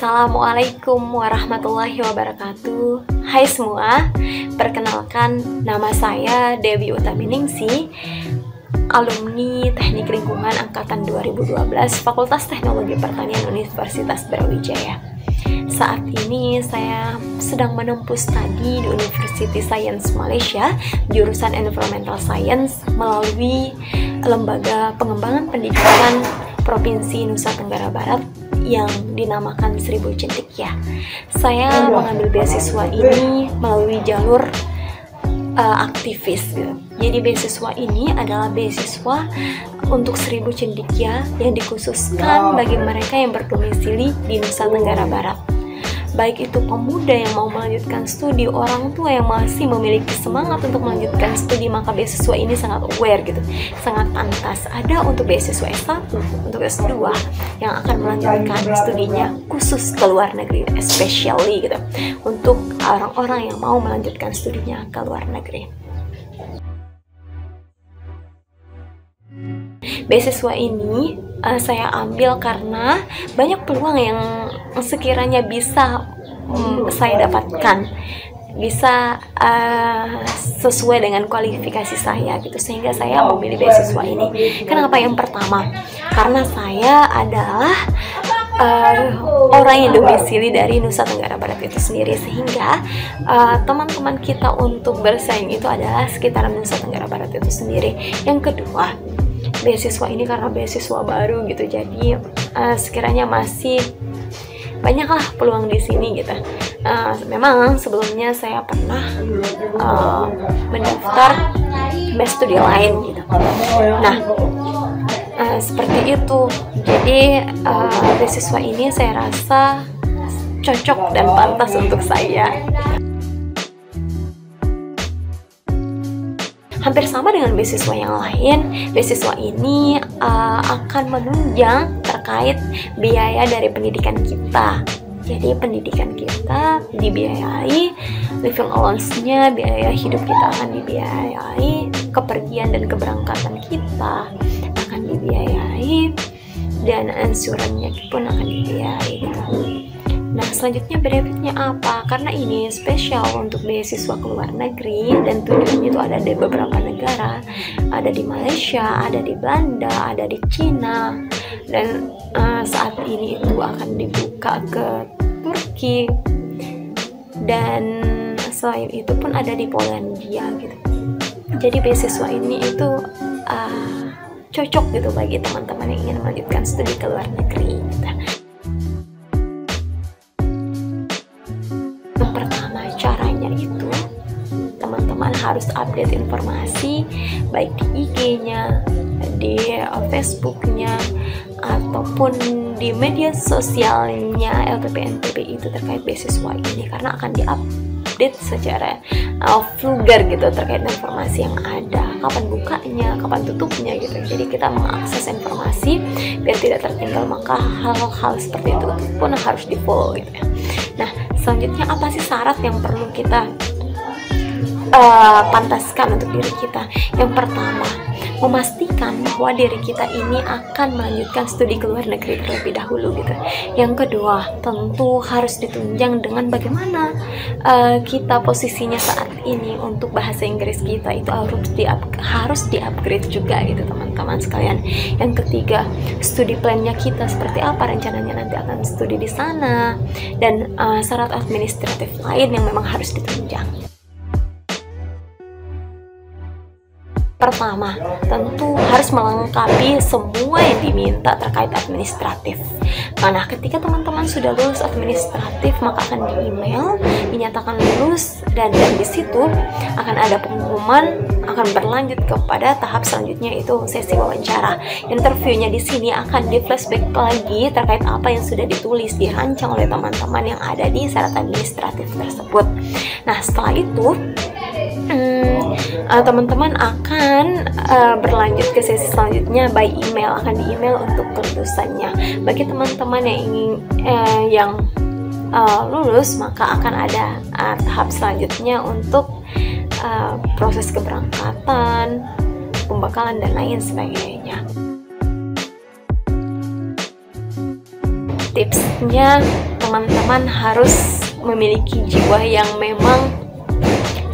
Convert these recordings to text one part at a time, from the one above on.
Assalamualaikum warahmatullahi wabarakatuh. Hai semua, perkenalkan nama saya Dewi Utaminingsih, alumni Teknik Lingkungan Angkatan 2012 Fakultas Teknologi Pertanian Universitas Brawijaya. Saat ini saya sedang menempuh studi di University Science Malaysia, jurusan Environmental Science melalui Lembaga Pengembangan Pendidikan Provinsi Nusa Tenggara Barat yang dinamakan Seribu Cendekia. Saya mengambil beasiswa ini melalui jalur aktivis gitu. Jadi beasiswa ini adalah beasiswa untuk Seribu Cendekia yang dikhususkan bagi mereka yang berdomisili di Nusa Tenggara Barat. Baik itu pemuda yang mau melanjutkan studi, orang tua yang masih memiliki semangat untuk melanjutkan studi, maka beasiswa ini sangat aware gitu, sangat pantas. Ada untuk beasiswa S1, untuk S2 yang akan melanjutkan studinya khusus ke luar negeri, especially gitu, untuk orang-orang yang mau melanjutkan studinya ke luar negeri. Beasiswa ini saya ambil karena banyak peluang yang sekiranya bisa saya dapatkan, bisa sesuai dengan kualifikasi saya gitu, sehingga saya memilih beasiswa ini. Kenapa? Yang pertama, karena saya adalah orang yang domisili dari Nusa Tenggara Barat itu sendiri, sehingga teman-teman kita untuk bersaing itu adalah sekitaran Nusa Tenggara Barat itu sendiri. Yang kedua, beasiswa ini karena beasiswa baru gitu, jadi sekiranya masih banyaklah peluang di sini gitu. Memang sebelumnya saya pernah mendaftar studi lain gitu. Nah, seperti itu. Jadi beasiswa ini saya rasa cocok dan pantas untuk saya. Hampir sama dengan beasiswa yang lain, beasiswa ini akan menunjang terkait biaya dari pendidikan kita. Jadi pendidikan kita dibiayai, living allowance-nya, biaya hidup kita akan dibiayai, kepergian dan keberangkatan kita akan dibiayai, dan ansurannya pun akan dibiayai gitu. Nah, selanjutnya benefitnya apa? Karena ini spesial untuk beasiswa ke luar negeri dan tujuannya itu ada di beberapa negara, ada di Malaysia, ada di Belanda, ada di Cina, dan saat ini itu akan dibuka ke Turki, dan selain itu pun ada di Polandia gitu. Jadi beasiswa ini itu cocok gitu bagi teman-teman yang ingin melanjutkan studi ke luar negeri gitu. Caranya itu teman-teman harus update informasi baik di IG-nya, di Facebook-nya, ataupun di media sosialnya LPP-NTB itu terkait beasiswa ini, karena akan diupdate secara vulgar gitu terkait informasi yang ada, kapan bukanya, kapan tutupnya gitu. Jadi kita mengakses informasi biar tidak tertinggal, maka hal-hal seperti itu pun harus di-follow gitu ya. Nah, selanjutnya apa sih syarat yang perlu kita pantaskan untuk diri kita? Yang pertama, memastikan bahwa diri kita ini akan melanjutkan studi ke luar negeri terlebih dahulu gitu. Yang kedua, tentu harus ditunjang dengan bagaimana kita posisinya saat ini untuk bahasa Inggris kita itu harus di-upgrade juga gitu teman-teman sekalian. Yang ketiga, studi plan-nya kita seperti apa, rencananya nanti akan studi di sana, dan syarat administratif lain yang memang harus ditunjang. Pertama, tentu harus melengkapi semua yang diminta terkait administratif. Nah, ketika teman-teman sudah lulus administratif, maka akan di-email, dinyatakan lulus, dan di situ akan ada pengumuman akan berlanjut kepada tahap selanjutnya, itu sesi wawancara. Interviewnya di sini akan di-flashback lagi terkait apa yang sudah ditulis, dirancang oleh teman-teman yang ada di syarat administratif tersebut. Nah, setelah itu teman-teman akan berlanjut ke sesi selanjutnya by email, akan di email untuk kelulusannya. Bagi teman-teman yang ingin lulus, maka akan ada tahap selanjutnya untuk proses keberangkatan, pembekalan dan lain sebagainya. Tipsnya, teman-teman harus memiliki jiwa yang memang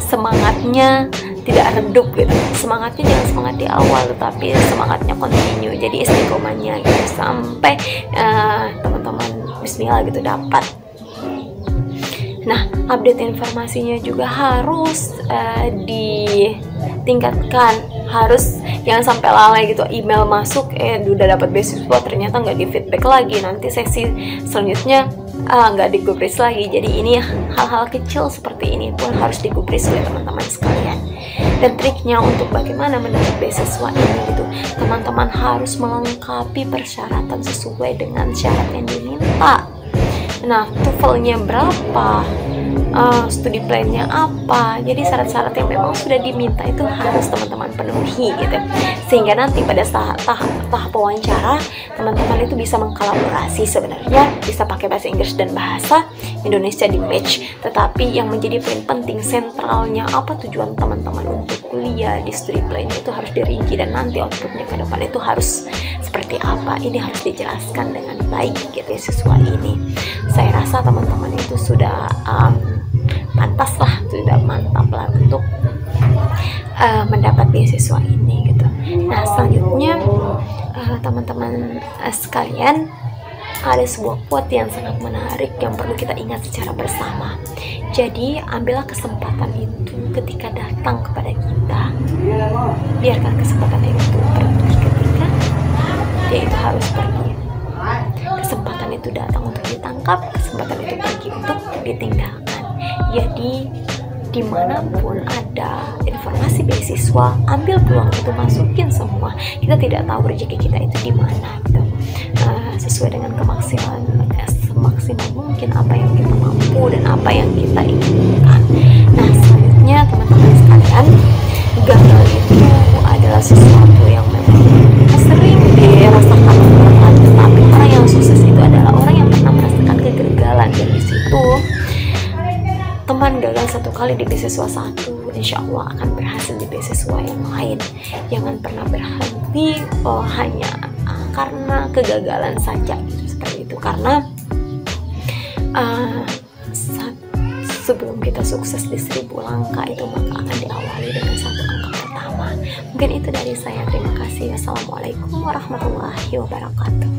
semangatnya tidak redup gitu. Semangatnya jangan semangat di awal, tetapi semangatnya continue. Jadi istiqomahnya gitu sampai teman-teman bismillah gitu dapat. Nah, update informasinya juga harus ditingkatkan, harus jangan sampai lalai gitu. Email masuk udah dapat beasiswa ternyata nggak di feedback lagi, nanti sesi selanjutnya nggak digubris lagi. Jadi ini hal-hal kecil seperti ini pun harus digubris oleh teman-teman sekalian. Dan triknya untuk bagaimana mendapat beasiswa ini gitu, teman-teman harus melengkapi persyaratan sesuai dengan syarat yang diminta. Nah, TOEFL-nya berapa, studi plan-nya apa, jadi syarat-syarat yang memang sudah diminta itu harus teman-teman penuhi gitu, sehingga nanti pada tahap wawancara teman-teman itu bisa mengkolaborasi. Sebenarnya bisa pakai bahasa Inggris dan bahasa Indonesia di match, tetapi yang menjadi poin penting sentralnya apa tujuan teman-teman untuk kuliah di studi plan itu harus dirinci, dan nanti outputnya ke depan itu harus seperti apa, ini harus dijelaskan dengan baik gitu siswa ini. Saya rasa teman-teman itu sudah pantas lah, sudah mantap lah untuk mendapat beasiswa ini gitu. Nah, selanjutnya teman-teman sekalian, ada sebuah quote yang sangat menarik yang perlu kita ingat secara bersama. Jadi ambillah kesempatan itu ketika datang kepada kita, biarkan kesempatan itu pergi ketika dia itu harus pergi. Kesempatan itu datang untuk ditangkap, kesempatan itu pergi untuk ditinggalkan. Jadi dimanapun ada informasi beasiswa, ambil peluang itu, masukin semua. Kita tidak tahu rezeki kita itu di mana gitu. Sesuai dengan kemaksimal semaksimal mungkin apa yang kita mampu dan apa yang kita inginkan. Nah, selanjutnya teman-teman sekalian, gagal itu adalah sesuatu yang memang sering dirasakan orang, tetapi orang yang sukses itu adalah orang yang pernah merasakan kegagalan. Dan di situ teman gagal satu kali di beasiswa satu, insya Allah akan berhasil di beasiswa yang lain. Jangan pernah berhenti hanya karena kegagalan saja gitu, seperti itu. Karena sebelum kita sukses di 1000 langkah itu, maka akan diawali dengan 1 langkah pertama. Mungkin itu dari saya. Terima kasih. Assalamualaikum warahmatullahi wabarakatuh.